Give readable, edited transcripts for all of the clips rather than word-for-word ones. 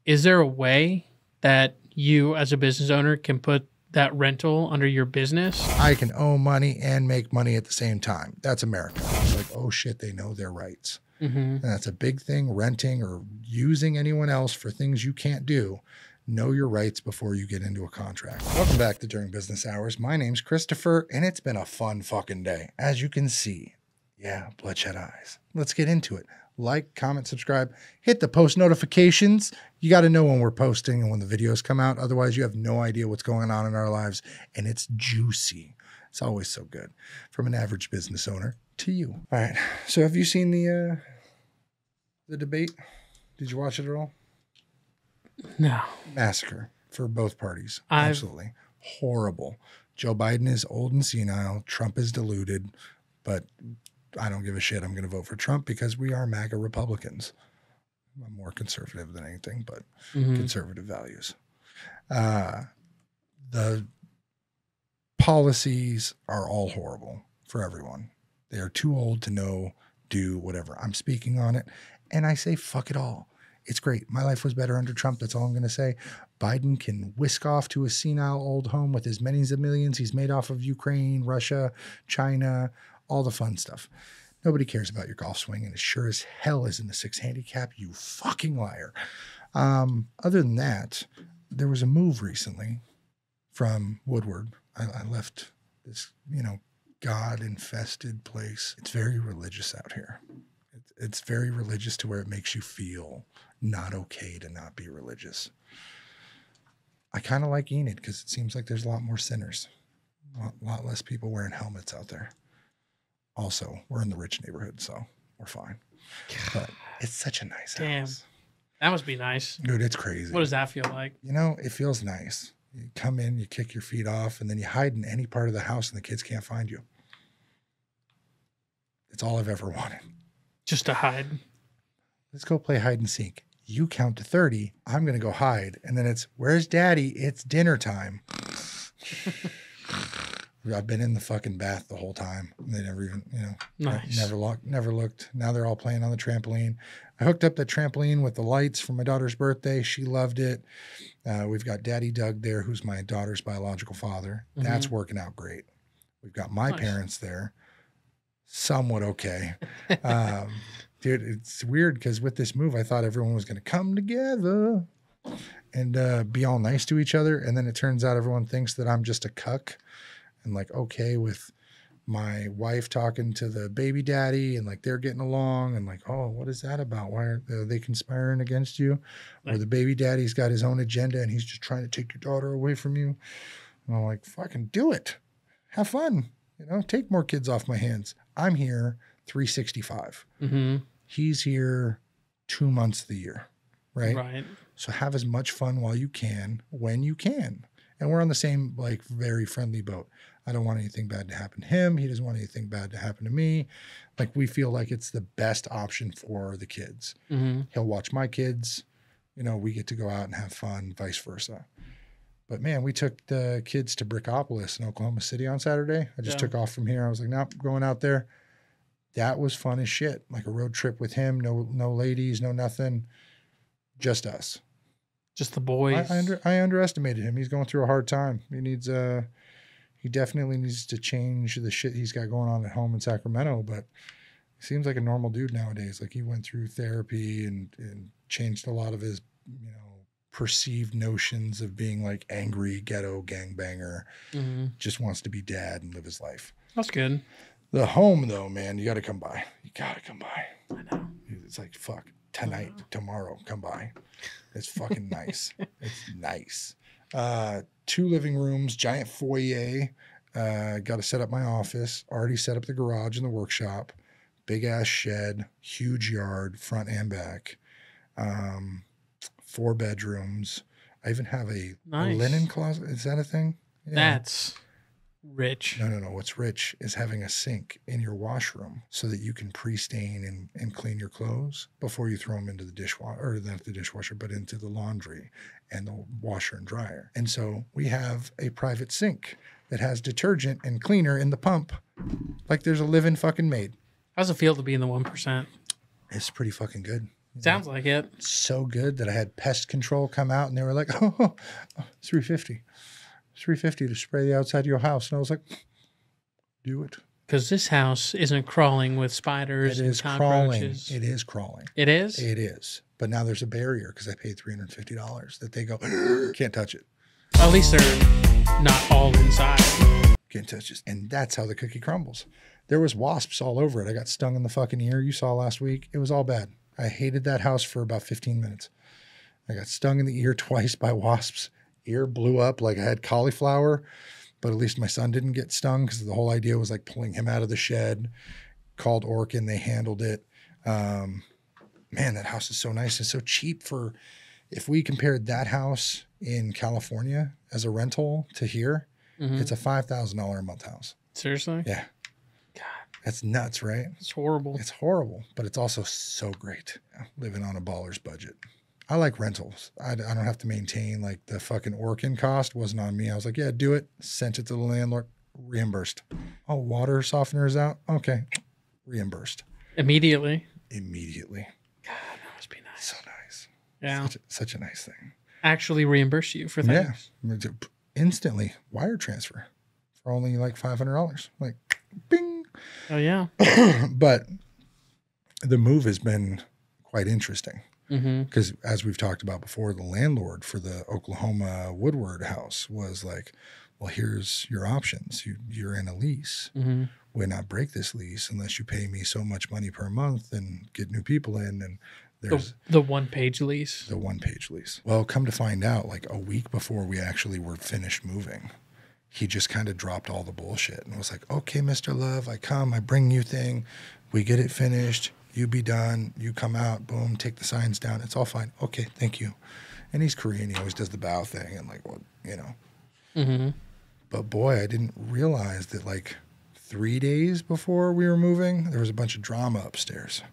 Is there a way that you as a business owner can put that rental under your business? I can owe money and make money at the same time. That's America. It's like, oh shit, they know their rights. And that's a big thing, renting or using anyone else for things you can't do. Know your rights before you get into a contract. Welcome back to During Business Hours. My name's Christopher, and it's been a fun fucking day. As you can see, yeah, bloodshot eyes. Let's get into it. Like, comment, subscribe, hit the post notifications. You got to know when we're posting and when the videos come out. Otherwise, you have no idea what's going on in our lives, and it's juicy. It's always so good. From an average business owner to you. All right. So have you seen the debate? Did you watch it at all? No. Massacre for both parties. Absolutely. Horrible. Joe Biden is old and senile. Trump is deluded, but I don't give a shit. I'm going to vote for Trump because we are MAGA Republicans. I'm more conservative than anything, but conservative values. The policies are all horrible for everyone. They are too old to know, do whatever. I'm speaking on it, and I say fuck it all. It's great. My life was better under Trump. That's all I'm going to say. Biden can whisk off to a senile old home with his millions of millions he's made off of Ukraine, Russia, China, all the fun stuff. Nobody cares about your golf swing, and it sure as hell is in the 6 handicap, you fucking liar. Other than that, there was a move recently from Woodward. I left this, God-infested place. It's very religious out here. It's very religious to where it makes you feel not okay to not be religious. I kind of like Enid because it seems like there's a lot more sinners, a lot less people wearing helmets out there. Also, we're in the rich neighborhood, so we're fine. But it's such a nice house. That must be nice. Dude, it's crazy. What does that feel like? It feels nice. You come in, you kick your feet off, and then you hide in any part of the house and the kids can't find you. It's all I've ever wanted. Just to hide. Let's go play hide and seek. You count to 30. I'm going to go hide. And then it's, where's daddy? It's dinner time. I've been in the fucking bath the whole time. They never even, nice. Never looked. Now they're all playing on the trampoline. I hooked up the trampoline with the lights for my daughter's birthday. She loved it. We've got Daddy Doug there, who's my daughter's biological father. That's working out great. We've got my parents there. Somewhat okay. Dude, it's weird because with this move, I thought everyone was going to come together and be all nice to each other. And then it turns out everyone thinks that I'm just a cuck and like, okay with my wife talking to the baby daddy and like they're getting along and like, oh, what is that about? Why are they conspiring against you? Or the baby daddy's got his own agenda and he's just trying to take your daughter away from you. And I'm like, fucking do it. Have fun. Take more kids off my hands. I'm here 365. He's here 2 months of the year, right? Right. So have as much fun while you can, when you can. And we're on the same, like, very friendly boat. I don't want anything bad to happen to him. He doesn't want anything bad to happen to me. Like, we feel like it's the best option for the kids. He'll watch my kids. We get to go out and have fun, vice versa. But man, we took the kids to Brickopolis in Oklahoma City on Saturday. I just took off from here. I was like, nope, going out there. That was fun as shit. Like a road trip with him. No ladies, no nothing. Just us. Just the boys. I underestimated him. He's going through a hard time. He definitely needs to change the shit he's got going on at home in Sacramento, but he seems like a normal dude nowadays. Like he went through therapy and changed a lot of his, perceived notions of being like angry ghetto gangbanger. Just wants to be dad and live his life. That's good. The home though, man, you got to come by. I know. It's like, fuck, tonight, tomorrow, come by. It's fucking nice. It's nice. 2 living rooms, giant foyer. Got to set up my office. Already set up the garage and the workshop. Big ass shed, huge yard, front and back. 4 bedrooms. I even have a linen closet. Is that a thing? Yeah. That's rich. No. What's rich is having a sink in your washroom so that you can pre-stain and clean your clothes before you throw them into the dishwasher, or not the dishwasher, but into the laundry and the washer and dryer. And so we have a private sink that has detergent and cleaner in the pump. Like there's a living fucking maid. How's it feel to be in the 1%? It's pretty fucking good. Sounds like it. So good that I had pest control come out and they were like, oh, $350. $350 to spray the outside of your house. And I was like, do it. Because this house isn't crawling with spiders and cockroaches. It is crawling. It is? It is. But now there's a barrier because I paid $350 that they go, can't touch it. At least they're not all inside. Can't touch it. And that's how the cookie crumbles. There was wasps all over it. I got stung in the fucking ear. You saw last week. It was all bad. I hated that house for about 15 minutes. I got stung in the ear twice by wasps. Ear blew up like I had cauliflower, but at least my son didn't get stung because the whole idea was like pulling him out of the shed. Called Orkin. They handled it. Man, that house is so nice and so cheap for, if we compared that house in California as a rental to here, it's a $5,000 a month house. Seriously? Yeah. God. That's nuts, right? It's horrible. It's horrible, but it's also so great. Living on a baller's budget. I like rentals. I don't have to maintain, like the fucking Orkin cost wasn't on me. I was like, yeah, do it. Sent it to the landlord. Reimbursed. Oh, water softener is out? Okay. Reimbursed. Immediately. God, that must be nice. So nice. Yeah. Such a nice thing. Actually reimburse you for things. Yeah. Instantly. Wire transfer for only like $500. Like, bing. Oh, yeah. But the move has been quite interesting. Because Mm-hmm. as we've talked about before, the landlord for the Oklahoma Woodward house was like, well, here's your options. You're in a lease. Mm-hmm. We'll not break this lease unless you pay me so much money per month and get new people in. And there's the one-page lease. the one-page lease. Well, come to find out, like a week before we actually were finished moving, he just kind of dropped all the bullshit and was like, okay, Mr. Love, I come, I bring you thing. We get it finished. You be done. You come out. Boom. Take the signs down. It's all fine. Okay. Thank you. And he's Korean. He always does the bow thing and like, well, you know. Mm-hmm. But boy, I didn't realize that like 3 days before we were moving, there was a bunch of drama upstairs.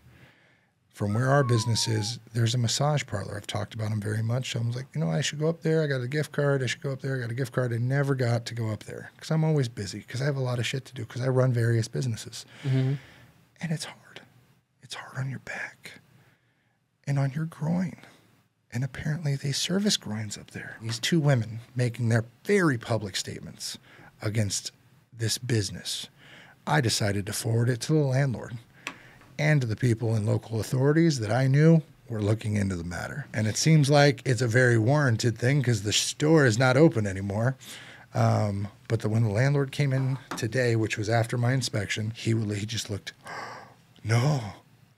From where our business is, there's a massage parlor. I've talked about them very much. So I was like, you know, I should go up there. I got a gift card. I should go up there. I got a gift card. I never got to go up there because I'm always busy because I have a lot of shit to do because I run various businesses. Mm-hmm. And it's hard. It's hard on your back and on your groin. And apparently they service groins up there. These two women making their very public statements against this business. I decided to forward it to the landlord and to the people in local authorities that I knew were looking into the matter. And it seems like it's a very warranted thing because the store is not open anymore. But when the landlord came in today, which was after my inspection, he just looked, no.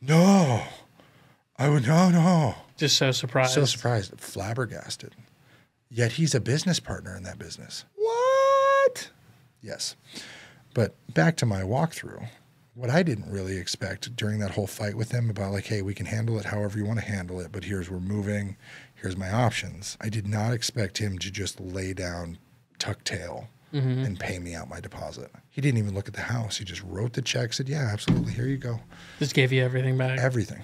No. Just so surprised. So surprised, flabbergasted. Yet he's a business partner in that business. What? Yes. But back to my walkthrough. What I didn't really expect during that whole fight with him about like, hey, we can handle it however you want to handle it, but we're moving. Here's my options. I did not expect him to just lay down tuck tail and pay me out my deposit. He didn't even look at the house. He just wrote the check, said, yeah, absolutely. Here you go. Just gave you everything back. Everything.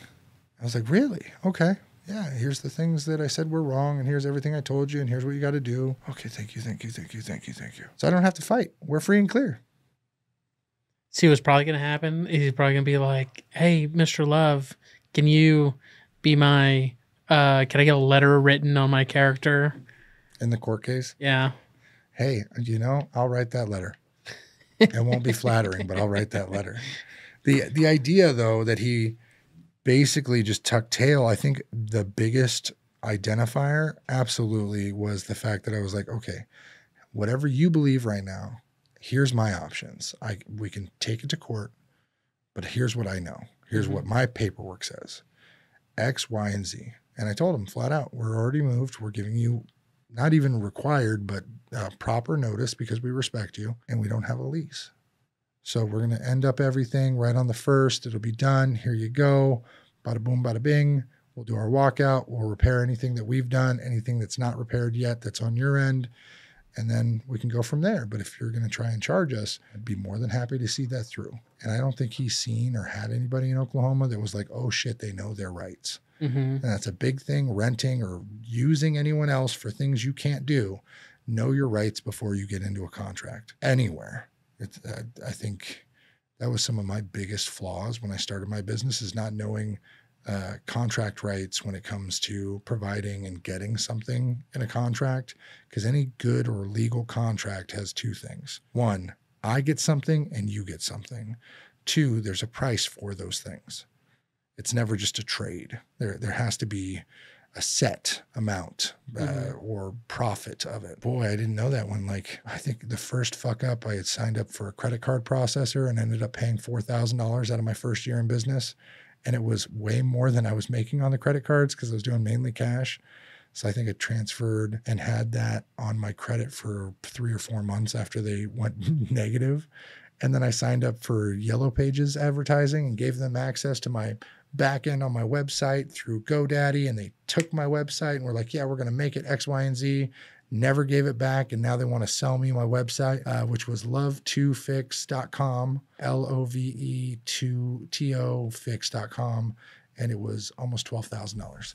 I was like, really? Okay. Yeah, here's the things that I said were wrong, and here's everything I told you, and here's what you got to do. Okay, thank you. So I don't have to fight. We're free and clear. See what's probably going to happen? He's probably going to be like, hey, Mr. Love, can you be my, can I get a letter written on my character? In the court case? Yeah. Hey, I'll write that letter. It won't be flattering, but I'll write that letter. The idea, though, that he basically just tucked tail, I think the biggest identifier absolutely was the fact that I was like, okay, whatever you believe right now, here's my options. We can take it to court, but here's what I know. Here's what my paperwork says. X, Y, and Z. And I told him flat out, we're already moved. We're giving you not even required, but proper notice because we respect you and we don't have a lease. So we're going to end up everything right on the 1st. It'll be done. Here you go. Bada boom, bada bing. We'll do our walkout. We'll repair anything that we've done, anything that's not repaired yet that's on your end. And then we can go from there. But if you're going to try and charge us, I'd be more than happy to see that through. And I don't think he's seen or had anybody in Oklahoma that was like, oh shit, they know their rights. And that's a big thing, renting or using anyone else for things you can't do. Know your rights before you get into a contract anywhere. I think that was some of my biggest flaws when I started my business is not knowing contract rights when it comes to providing and getting something in a contract, because any good or legal contract has two things. One, I get something and you get something. Two, there's a price for those things. It's never just a trade. There has to be a set amount or profit of it. Boy, I didn't know that one. Like, I think the first fuck up, I had signed up for a credit card processor and ended up paying $4,000 out of my first year in business. And it was way more than I was making on the credit cards because I was doing mainly cash. So I think I transferred and had that on my credit for 3 or 4 months after they went negative. And then I signed up for Yellow Pages advertising and gave them access to my back end on my website through GoDaddy. And they took my website and were like, yeah, we're going to make it X, Y, and Z. Never gave it back. And now they want to sell me my website, which was love2fix.com, LOVE2TO fix.com. And it was almost $12,000.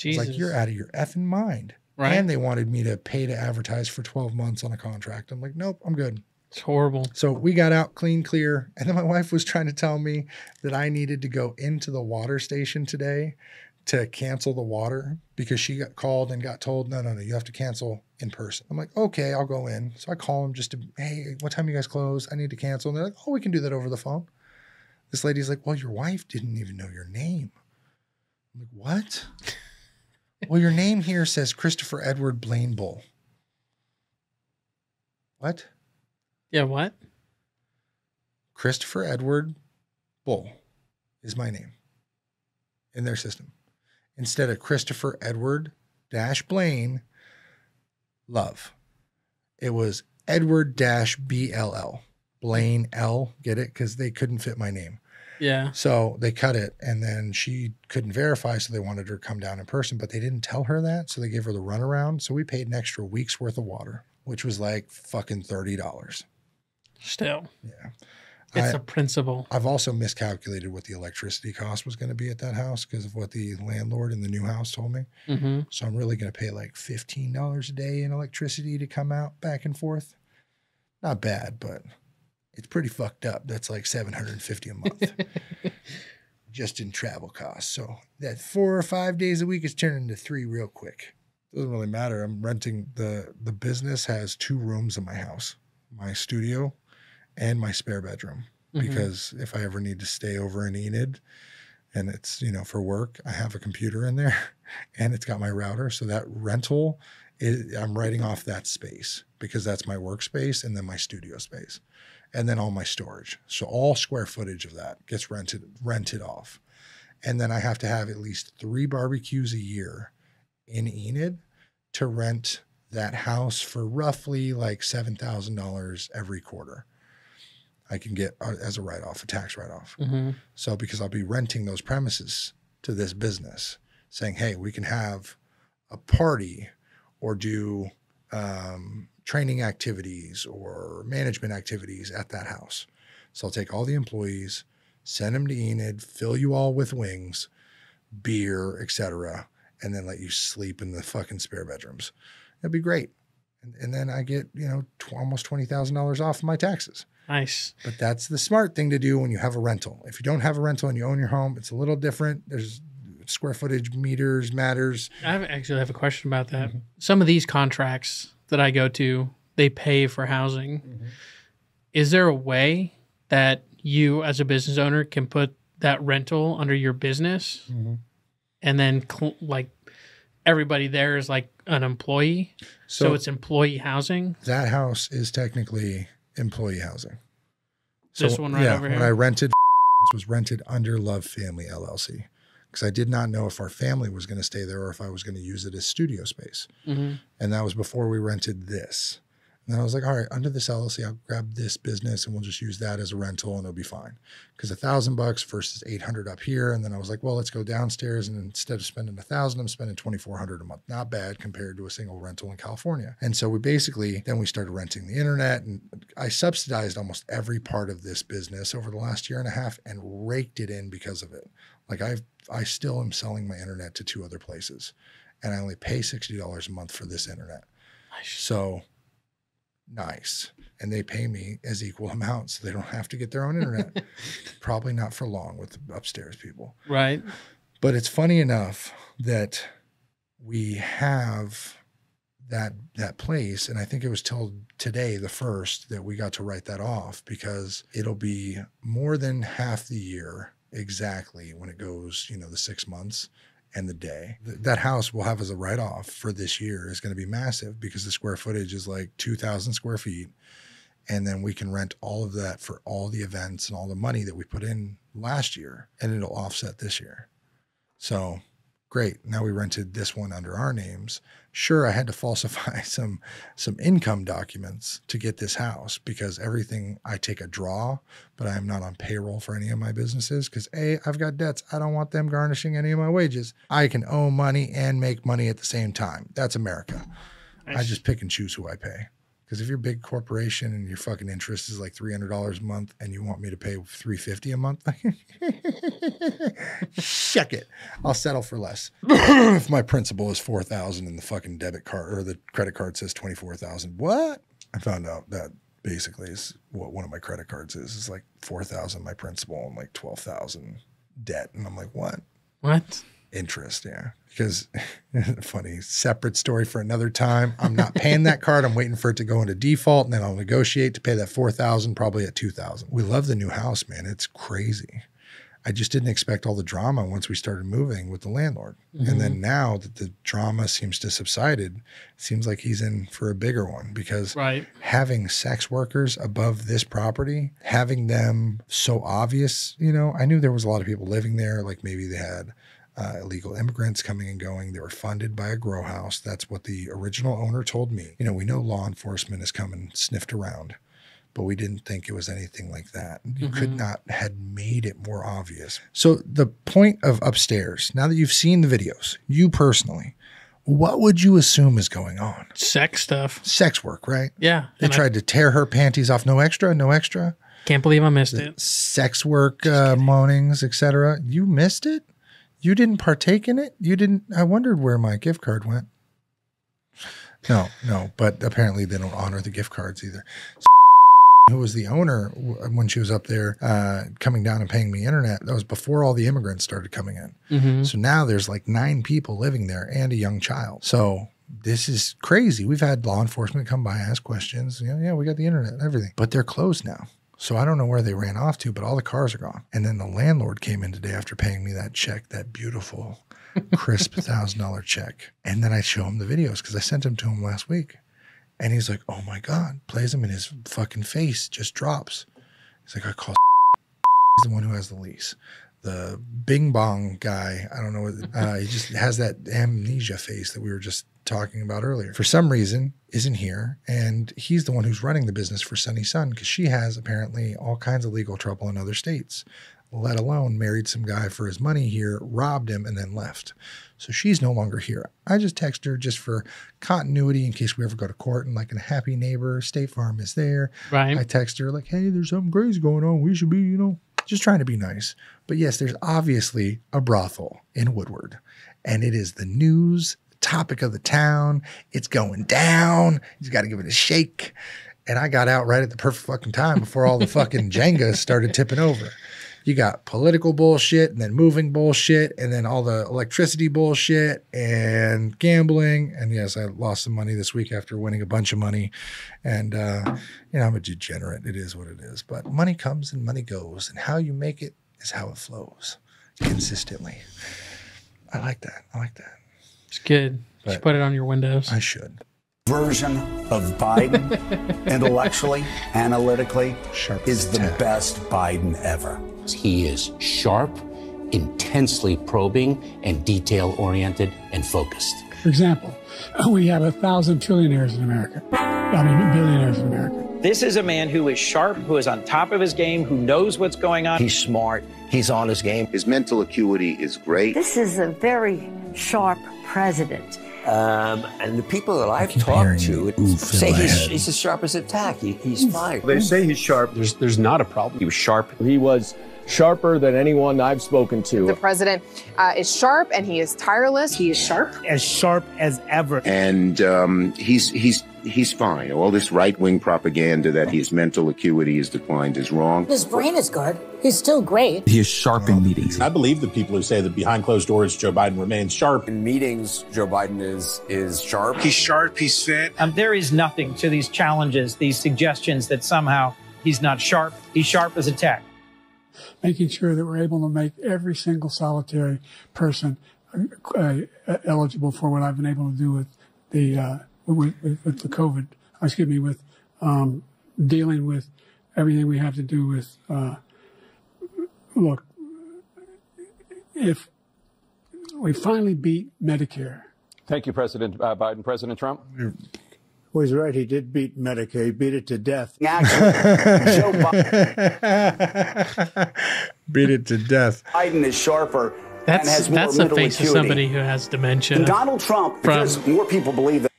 It's like, you're out of your effing mind. Right. And they wanted me to pay to advertise for 12 months on a contract. I'm like, nope, I'm good. It's horrible. So we got out clean, clear. And then my wife was trying to tell me that I needed to go into the water station today to cancel the water because she got called and got told, no, you have to cancel in person. I'm like, okay, I'll go in. So I call them just to, hey, what time you guys close? I need to cancel. And they're like, oh, we can do that over the phone. This lady's like, well, your wife didn't even know your name. I'm like, what? Well, your name here says Christopher Edward Blaine Bull. What? Yeah, what? Christopher Edward Bull is my name in their system. Instead of Christopher Edward Blaine Love. It was Edward BLL. Blaine L. Get it? Because they couldn't fit my name. Yeah. So they cut it, and then she couldn't verify, so they wanted her to come down in person, but they didn't tell her that, so they gave her the runaround. So we paid an extra week's worth of water, which was like fucking $30. Still. Yeah. It's a principle. I've also miscalculated what the electricity cost was going to be at that house because of what the landlord in the new house told me. Mm-hmm. So I'm really going to pay like $15 a day in electricity to come out back and forth. Not bad, but it's pretty fucked up. That's like $750 a month just in travel costs. So that 4 or 5 days a week is turning into 3 real quick. Doesn't really matter. I'm renting the business has 2 rooms in my house, my studio and my spare bedroom, because if I ever need to stay over in Enid and it's, for work, I have a computer in there and it's got my router. So that rental, I'm writing off that space because that's my workspace and then my studio space and then all my storage. So all square footage of that gets rented off. And then I have to have at least 3 barbecues a year in Enid to rent that house for roughly like $7,000 every quarter. I can get as a write-off, a tax write-off. Mm-hmm. So because I'll be renting those premises to this business saying, hey, we can have a party or do training activities or management activities at that house. So I'll take all the employees, send them to Enid, fill you all with wings, beer, etc., and then let you sleep in the fucking spare bedrooms. That'd be great. And then I get, almost $20,000 off of my taxes. Nice. But that's the smart thing to do when you have a rental. If you don't have a rental and you own your home, it's a little different. There's square footage meters matters. I actually have a question about that. Mm-hmm. Some of these contracts that I go to, they pay for housing. Mm-hmm. Is there a way that you as a business owner can put that rental under your business and then everybody there is like an employee? So it's employee housing? That house is technically employee housing. This one over here? When I rented, it was rented under Love Family LLC because I did not know if our family was going to stay there or if I was going to use it as studio space. Mm-hmm. And that was before we rented this. And then I was like, all right, under this LLC, I'll grab this business and we'll just use that as a rental and it'll be fine. Because $1,000 versus $800 up here. And then I was like, well, let's go downstairs. And instead of spending $1,000, I'm spending $2,400 a month. Not bad compared to a single rental in California. And so then we started renting the internet, and I subsidized almost every part of this business over the last year and a half and raked it in because of it. Like I still am selling my internet to 2 other places and I only pay $60 a month for this internet. Nice. So nice. And they pay me as equal amounts so they don't have to get their own internet. Probably not for long with the upstairs people. Right. But it's funny enough that we have that place, and I think it was till today, the 1st, that we got to write that off, because it'll be more than half the year exactly when it goes, you know, the 6 months and the day. That house we'll have as a write-off for this year is going to be massive, because the square footage is like 2,000 square feet. And then we can rent all of that for all the events and all the money that we put in last year, and it'll offset this year. So great. Now we rented this one under our names. Sure, I had to falsify some income documents to get this house, because everything I take a draw, but I am not on payroll for any of my businesses, because A, I've got debts. I don't want them garnishing any of my wages. I can owe money and make money at the same time. That's America. Nice. I just pick and choose who I pay. Because if you're a big corporation and your fucking interest is like $300 a month and you want me to pay $350 a month, shuck it. I'll settle for less. If my principal is $4,000 and the fucking debit card or the credit card says $24,000, what? I found out that basically is what one of my credit cards is. It's like $4,000 my principal and like $12,000 debt. And I'm like, what? What? Interest, yeah. Because funny, separate story for another time. I'm not paying that card. I'm waiting for it to go into default, and then I'll negotiate to pay that $4,000, probably at $2,000. We love the new house, man. It's crazy. I just didn't expect all the drama once we started moving with the landlord. Mm-hmm. And then now that the drama seems to have subsided, it seems like he's in for a bigger one, because having sex workers above this property, having them so obvious, you know, I knew there was a lot of people living there. Like maybe they had illegal immigrants coming and going. They were funded by a grow house. That's what the original owner told me. You know, we know law enforcement has come and sniffed around, but we didn't think it was anything like that. You could not had made it more obvious. So the point of upstairs, now that you've seen the videos, you personally, what would you assume is going on? Sex stuff. Sex work, right? Yeah. They tried to tear her panties off. No extra, no extra. Can't believe I missed it. Sex work, moanings, etc. You missed it? You didn't partake in it? You didn't? I wondered where my gift card went. No, but apparently they don't honor the gift cards either. Who was the owner when she was up there coming down and paying me internet? That was before all the immigrants started coming in. Mm-hmm. So now there's like 9 people living there and a young child. So this is crazy. We've had law enforcement come by, ask questions. You know, yeah, we got the internet and everything. But they're closed now. So I don't know where they ran off to, but all the cars are gone. And then the landlord came in today after paying me that check, that beautiful, crisp $1,000 check. And then I show him the videos because I sent them to him last week. And he's like, oh my God, plays them in his fucking face, just drops. He's like, I call he's the one who has the lease. The Bing Bong guy, I don't know, he just has that amnesia face that we were just talking about earlier. For some reason, isn't here. And he's the one who's running the business for Sunny Sun, because she has apparently all kinds of legal trouble in other states, let alone married some guy for his money here, robbed him, and then left. So she's no longer here. I just text her just for continuity in case we ever go to court, and like a happy neighbor, State Farm is there. Right. I text her like, hey, there's something crazy going on. We should be, you know, just trying to be nice. But yes, there's obviously a brothel in Woodward, and it is the news, topic of the town. It's going down. You got to give it a shake. And I got out right at the perfect fucking time before all the fucking Jenga started tipping over. You got political bullshit, and then moving bullshit, and then all the electricity bullshit and gambling. And yes, I lost some money this week after winning a bunch of money. And, you know, I'm a degenerate. It is what it is. But money comes and money goes. And how you make it is how it flows consistently. I like that. I like that. It's good. You should put it on your windows. I should. Version of Biden, intellectually, analytically, sharp is the best Biden ever. He is sharp, intensely probing, and detail-oriented and focused. For example, we have 1,000 trillionaires in America. I mean, billionaires in America. This is a man who is sharp, who is on top of his game, who knows what's going on. He's smart. He's on his game. His mental acuity is great. This is a very sharp president. And the people that I've talked to say he's as sharp as a tack. He's fine. They say he's sharp. There's not a problem. He was sharp. He was sharper than anyone I've spoken to. The president is sharp and he is tireless. He is sharp as ever. And he's fine. All this right-wing propaganda that his mental acuity has declined is wrong. His brain is good. He's still great. He is sharp in meetings. I believe the people who say that behind closed doors, Joe Biden remains sharp. In meetings, Joe Biden is sharp. He's sharp, he's fit. There is nothing to these challenges, these suggestions that somehow he's not sharp. He's sharp as a tack. Making sure that we're able to make every single solitary person eligible for what I've been able to do with the with the COVID. Excuse me, with dealing with everything we have to do with. Look, if we finally beat Medicare. Thank you, President Biden. President Trump. Well, he's right. He did beat Medicare. He beat it to death. Joe Beat it to death. Biden is sharper and has more that's the face acuity of somebody who has dementia. And Donald Trump, because more people believe that.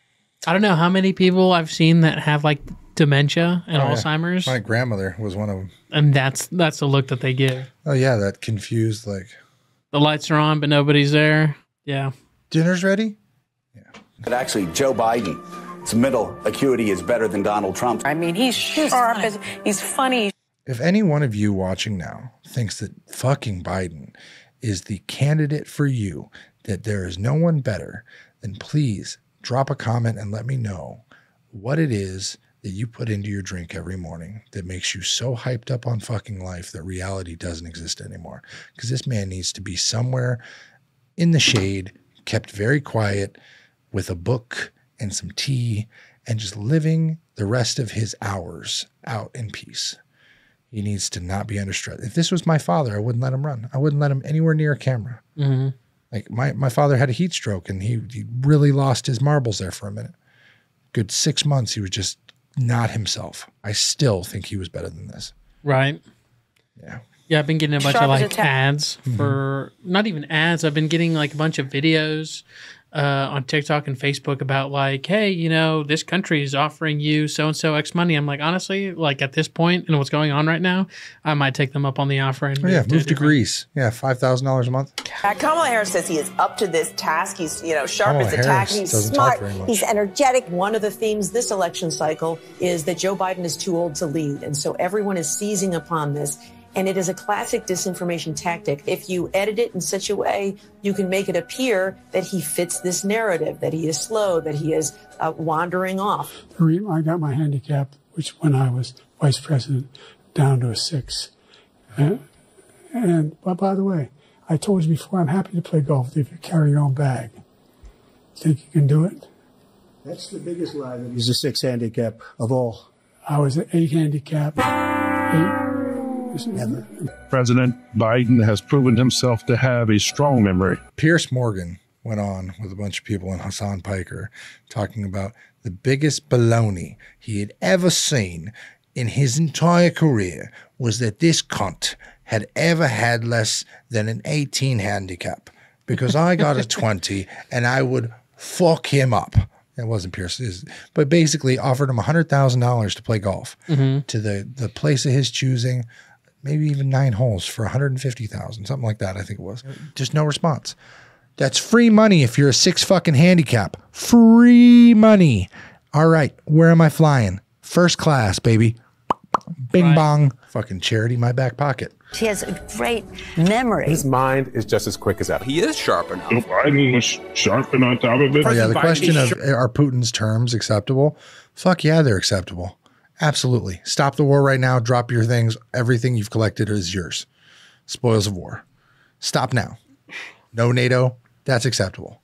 I don't know how many people I've seen that have like dementia and Alzheimer's. My grandmother was one of them. And that's the look that they give. Oh yeah, that confused like. The lights are on, but nobody's there. Yeah. Dinner's ready? Yeah. But actually, Joe Biden. His mental acuity is better than Donald Trump. I mean, he's sharp. He's funny. If any one of you watching now thinks that fucking Biden is the candidate for you, that there is no one better, then please drop a comment and let me know what it is that you put into your drink every morning that makes you so hyped up on fucking life that reality doesn't exist anymore. Because this man needs to be somewhere in the shade, kept very quiet, with a book and some tea, and just living the rest of his hours out in peace. He needs to not be under stress. If this was my father, I wouldn't let him run. I wouldn't let him anywhere near a camera. Mm-hmm. Like my father had a heat stroke and he really lost his marbles there for a minute. Good 6 months, he was just not himself. I still think he was better than this. Right. Yeah. Yeah, I've been getting a bunch of like ads for, not even ads, I've been getting like a bunch of videos on TikTok and Facebook about like, hey, you know, this country is offering you so-and-so X money. I'm like, honestly, like at this point and what's going on right now, I might take them up on the offer. And move to Greece. Yeah, $5,000 a month. Kamala Harris says he is up to this task. He's, sharp as a tack. He's Smart. He's energetic. One of the themes this election cycle is that Joe Biden is too old to lead. And so everyone is seizing upon this. And it is a classic disinformation tactic. If you edit it in such a way, you can make it appear that he fits this narrative, that he is slow, that he is wandering off. I got my handicap, which when I was vice president, down to a 6. But by the way, I told you before, I'm happy to play golf if you carry your own bag. Think you can do it? That's the biggest lie that he's a 6 handicap of all. I was an 8 handicap. 8. President Biden has proven himself to have a strong memory. Piers Morgan went on with a bunch of people and Hassan Piker talking about the biggest baloney he had ever seen in his entire career was that this cunt had ever had less than an 18 handicap because I got a 20 and I would fuck him up. It wasn't Pierce, but basically offered him $100,000 to play golf to the place of his choosing. Maybe even 9 holes for $150,000, something like that. I think it was. Just no response. That's free money if you're a 6 fucking handicap. Free money. All right, where am I flying? First class, baby. Bing bong. Fucking charity in my back pocket. He has a great memory. His mind is just as quick as ever. He is sharp enough. If Biden was sharp and on top of it. Oh, yeah, the question of are Putin's terms acceptable? Fuck yeah, they're acceptable. Absolutely. Stop the war right now. Drop your things. Everything you've collected is yours. Spoils of war. Stop now. No NATO. That's acceptable.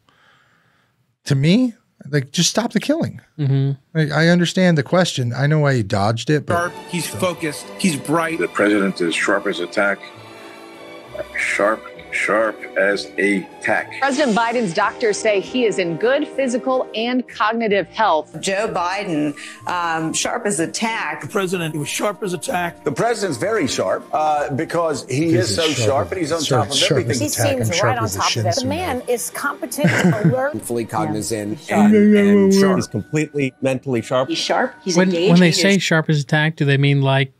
To me, like, just stop the killing. Like, I understand the question. I know why he dodged it. But he's focused. He's bright. The president is sharp as a tack. Sharp as a tack. President Biden's doctors say he is in good physical and cognitive health. Joe Biden, sharp as a tack. The president, he was sharp as a tack. The president's very sharp because he is so sharp and he's on top of everything. He seems right on top of it. The man is competent, alert. Fully cognizant and sharp. He's completely mentally sharp. He's sharp. He's when engaged. they say sharp as a tack, do they mean like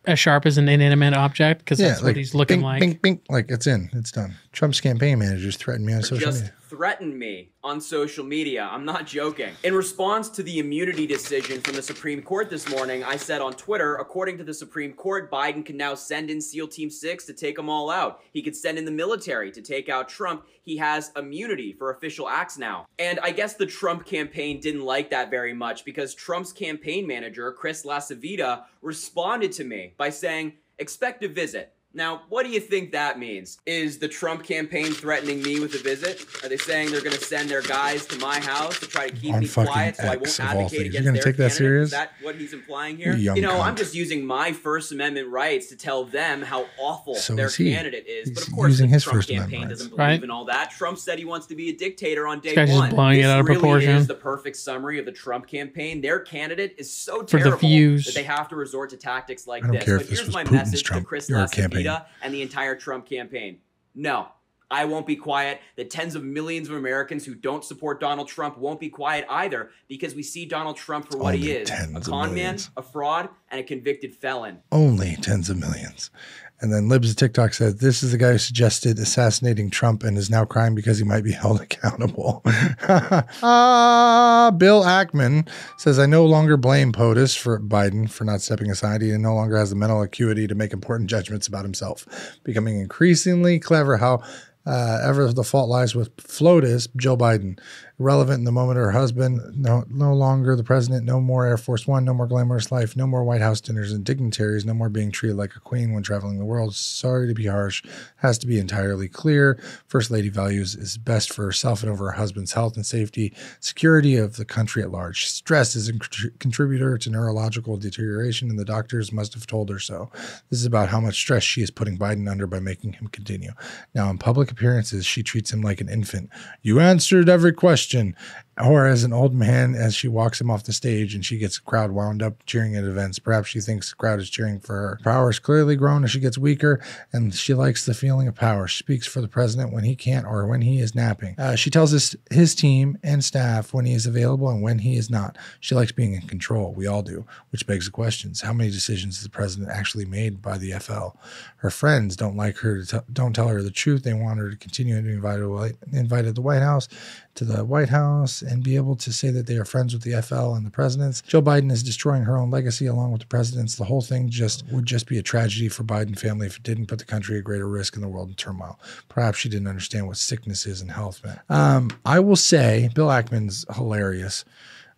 as sharp as an inanimate object? Because that's what he's looking bink, like. Bink, bink, like it's done. Trump's campaign managers threatened me on social media. Threatened me on social media. I'm not joking. In response to the immunity decision from the Supreme Court this morning, I said on Twitter, according to the Supreme Court, Biden can now send in SEAL Team 6 to take them all out. He could send in the military to take out Trump. He has immunity for official acts now. And I guess the Trump campaign didn't like that very much because Trump's campaign manager, Chris LaCivita, responded to me by saying, expect a visit. Now, what do you think that means? Is the Trump campaign threatening me with a visit? Are they saying they're going to send their guys to my house to try to keep me quiet so I won't advocate against their take that candidate? serious? Is that what he's implying here? You know, I'm just using my First Amendment rights to tell them how awful their candidate is. But of course, the Trump campaign doesn't believe in all that. Trump said he wants to be a dictator on day one. This guy's just blowing it out of proportion. This is the perfect summary of the Trump campaign. Their candidate is so terrible that they have to resort to tactics like this. But here's my message to Chris LaCivita and the entire Trump campaign. No, I won't be quiet. The tens of millions of Americans who don't support Donald Trump won't be quiet either, because we see Donald Trump for what he is, a con man, a fraud, and a convicted felon. Only tens of millions. And then Libs of TikTok says, this is the guy who suggested assassinating Trump and is now crying because he might be held accountable. Bill Ackman says, I no longer blame POTUS for Biden for not stepping aside. He no longer has the mental acuity to make important judgments about himself. Becoming increasingly clever how ever the fault lies with FLOTUS, Joe Biden. Irrelevant in the moment, her husband, no longer the president, no more Air Force One, no more glamorous life, no more White House dinners and dignitaries, no more being treated like a queen when traveling the world. Sorry to be harsh, has to be entirely clear. First Lady values is best for herself and over her husband's health and safety, security of the country at large. Stress is a contributor to neurological deterioration, and the doctors must have told her so. This is about how much stress she is putting Biden under by making him continue. Now, in public appearances, she treats him like an infant. You answered every question. Or as an old man as she walks him off the stage and she gets a crowd wound up cheering at events. Perhaps she thinks the crowd is cheering for her. Power has clearly grown as she gets weaker, and she likes the feeling of power. She speaks for the president when he can't or when he is napping. She tells his team and staff when he is available and when he is not. She likes being in control. We all do, which begs the questions. How many decisions has the president actually made by the FL? Her friends don't like her, don't tell her the truth. They want her to continue to be invited to the White House and be able to say that they are friends with the FL and the presidents. Joe Biden is destroying her own legacy along with the president's. The whole thing would just be a tragedy for Biden family if it didn't put the country at greater risk in the world in turmoil. Perhaps she didn't understand what sickness is and health meant. I will say Bill Ackman's hilarious.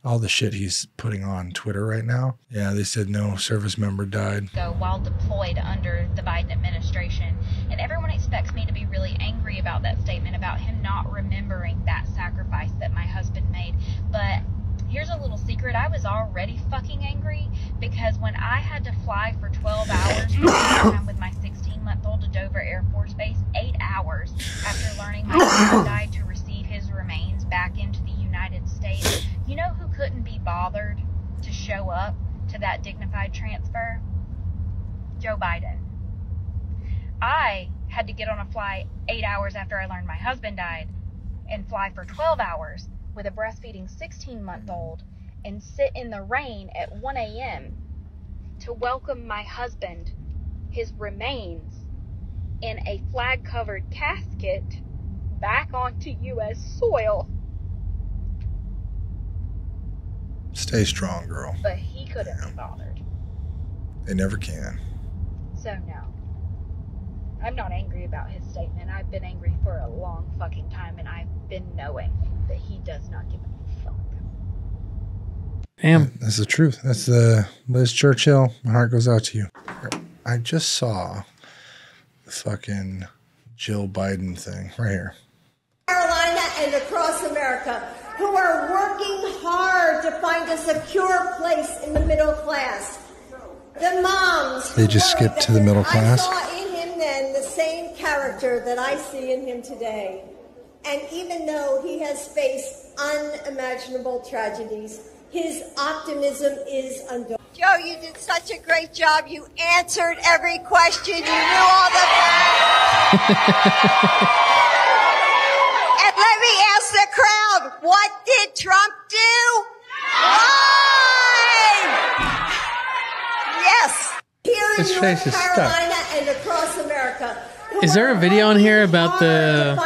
All the shit he's putting on Twitter right now. Yeah, they said no service member died. While deployed under the Biden administration. And everyone expects me to be really angry about that statement, about him not remembering that sacrifice that my husband made. But here's a little secret. I was already fucking angry because when I had to fly for 12 hours from time with my 16-month-old to Dover Air Force Base, 8 hours after learning my husband died to receive his remains back into the United States, you know who couldn't be bothered to show up to that dignified transfer? Joe Biden. I had to get on a flight 8 hours after I learned my husband died and fly for 12 hours with a breastfeeding 16-month-old and sit in the rain at 1 a.m. to welcome my husband, his remains, in a flag-covered casket back onto U.S. soil. Stay strong, girl. But he couldn't be bothered. They never can. So no. I'm not angry about his statement. I've been angry for a long fucking time, and I've been knowing that he does not give a fuck. Damn. That's the truth. That's the Liz Churchill. My heart goes out to you. I just saw the fucking Jill Biden thing right here. Carolina and across America who are working hard to find a secure place in the middle class. The moms. They just skipped to the middle class. I saw in him then the same character that I see in him today. And even though he has faced unimaginable tragedies, his optimism is undaunted. Joe, you did such a great job. You answered every question. You knew all the... And let me ask the crowd, what did Trump do? Lie! Yes. Here in face is stuck. Carolina and across America. Is there a video on here about the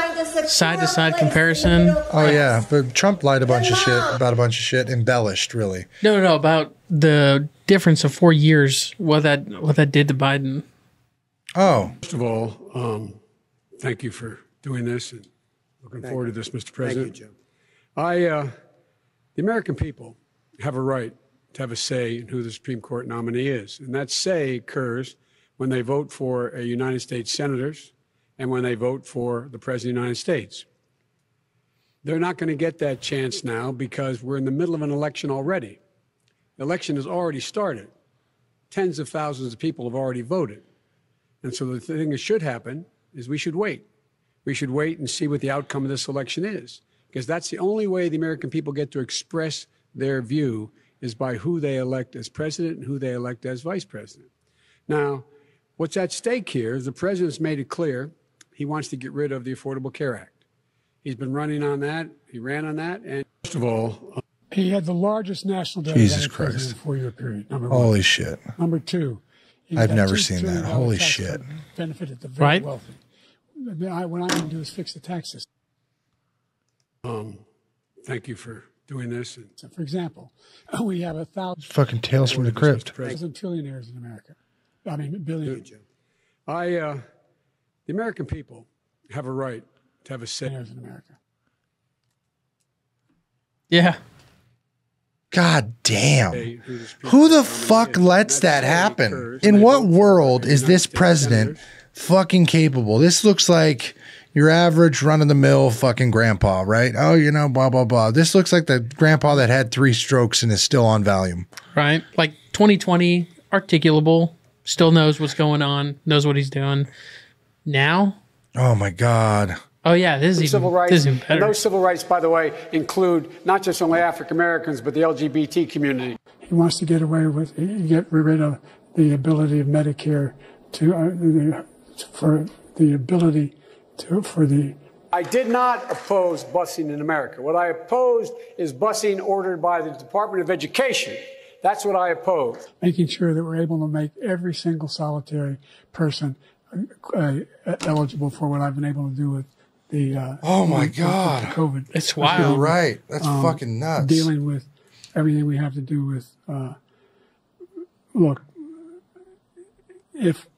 side-to-side comparison? Oh yeah, but Trump lied a bunch of shit about a bunch of shit, embellished really. No, about the difference of 4 years. What that did to Biden. Oh, first of all, thank you for doing this, and looking forward to this, Mr. President. Thank you, Joe. The American people have a right to have a say in who the Supreme Court nominee is, and that say occurs when they vote for a United States senators and when they vote for the President of the United States. They're not going to get that chance now because we're in the middle of an election already. The election has already started. Tens of thousands of people have already voted. And so the thing that should happen is we should wait. We should wait and see what the outcome of this election is, because that's the only way the American people get to express their view is by who they elect as president and who they elect as vice president. Now, what's at stake here is the president's made it clear he wants to get rid of the Affordable Care Act. He's been running on that. He ran on that. And first of all, he had the largest national debt Jesus of any president Christ. in a 4-year period. Number Holy one. shit. Number two, I've never seen that. Holy shit. Benefited the very Right? wealthy. What I'm going to do is fix the tax system. thank you for doing this. And So, for example, we have 1,000 Fucking Tales from the Crypt. trillionaires in America. I mean, billions. the American people have a right to have a say in America. Yeah. God damn. Who the fuck lets that happen? In what world is this president fucking capable? This looks like your average run-of-the-mill fucking grandpa, right? Oh, you know, blah, blah, blah. This looks like the grandpa that had 3 strokes and is still on Valium. Right? Like 2020, articulable, still knows what's going on, knows what he's doing. Now? Oh, my God. Oh, yeah, this is civil even, rights. this is even And better. those civil rights, by the way, include not just only African Americans, but the LGBT community. He wants to get rid of the ability of Medicare I did not oppose busing in America. What I opposed is busing ordered by the Department of Education. That's what I opposed. making sure that we're able to make every single solitary person eligible for what I've been able to do with the Oh, my with God. the COVID. It's You're wild. right. That's fucking nuts. Dealing with everything we have to do with. Look, if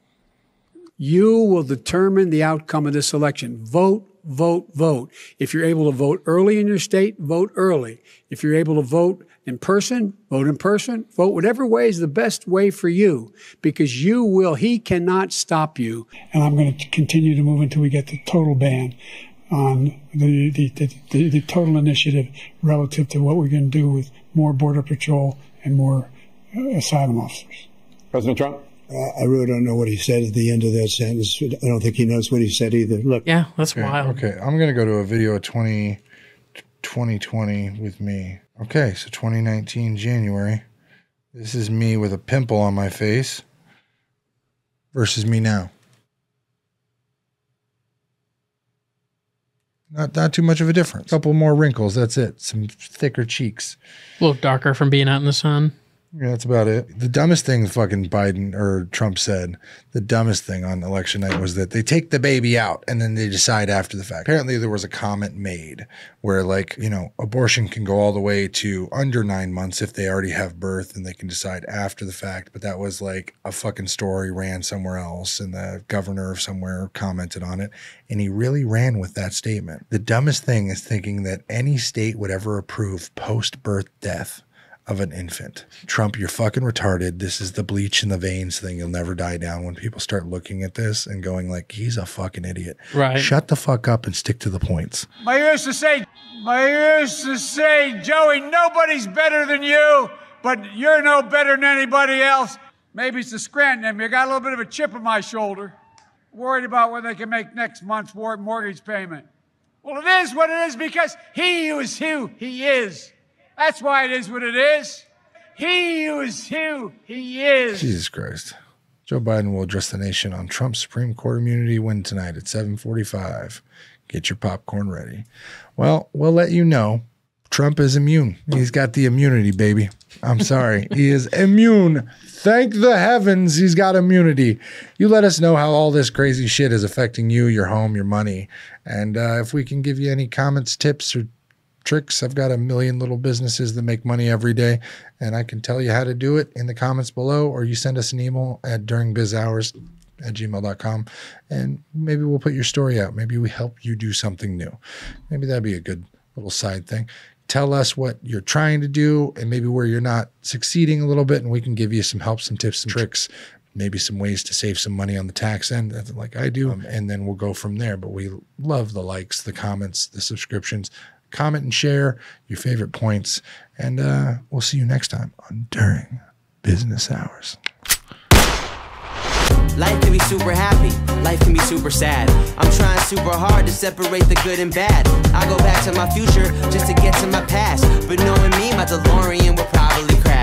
You will determine the outcome of this election. Vote, vote, vote. If you're able to vote early in your state, vote early. If you're able to vote in person, vote in person. Vote whatever way is the best way for you, because he cannot stop you. and I'm going to continue to move until we get the total ban on the total initiative relative to what we're going to do with more border patrol and more asylum officers. President Trump? I really don't know what he said at the end of that sentence. I don't think he knows what he said either. Look. Yeah, that's wild. Okay, I'm going to go to a video of 2020 with me. Okay, so 2019, January. This is me with a pimple on my face versus me now. Not too much of a difference. A couple more wrinkles, that's it. Some thicker cheeks. A little darker from being out in the sun. Yeah, that's about it. The dumbest thing fucking Biden or Trump said, the dumbest thing on election night was that they take the baby out and then they decide after the fact. Apparently there was a comment made where, like, you know, abortion can go all the way to under 9 months if they already have birth and they can decide after the fact. But that was like a fucking story ran somewhere else and the governor of somewhere commented on it. And he really ran with that statement. The dumbest thing is thinking that any state would ever approve post-birth death of an infant. Trump, you're fucking retarded. This is the bleach in the veins thing. You'll never die down. When people start looking at this and going like, he's a fucking idiot. Right. Shut the fuck up and stick to the points. I used to say, Joey, nobody's better than you, but you're no better than anybody else. Maybe it's the Scranton in me. I got a little bit of a chip on my shoulder. Worried about whether they can make next month's mortgage payment. Well, it is what it is because he is who he is. That's why it is what it is. He is who he is. Jesus Christ. Joe Biden will address the nation on Trump's Supreme Court immunity win tonight at 7:45. Get your popcorn ready. Well, we'll let you know Trump is immune. He's got the immunity, baby. I'm sorry. He is immune. Thank the heavens he's got immunity. You let us know how all this crazy shit is affecting you, your home, your money. And if we can give you any comments, tips, or tricks, I've got a million little businesses that make money every day, and I can tell you how to do it in the comments below, or you send us an email at duringbizhours@gmail.com, and maybe we'll put your story out. Maybe we help you do something new. Maybe that'd be a good little side thing. Tell us what you're trying to do and maybe where you're not succeeding a little bit, and we can give you some help, some tips, some tricks, maybe some ways to save some money on the tax end, like I do, and then we'll go from there. But we love the likes, the comments, the subscriptions. Comment and share your favorite points, and we'll see you next time on During Business Hours. Life can be super happy, life can be super sad. I'm trying super hard to separate the good and bad. I go back to my future just to get to my past, but knowing me, my DeLorean will probably crash.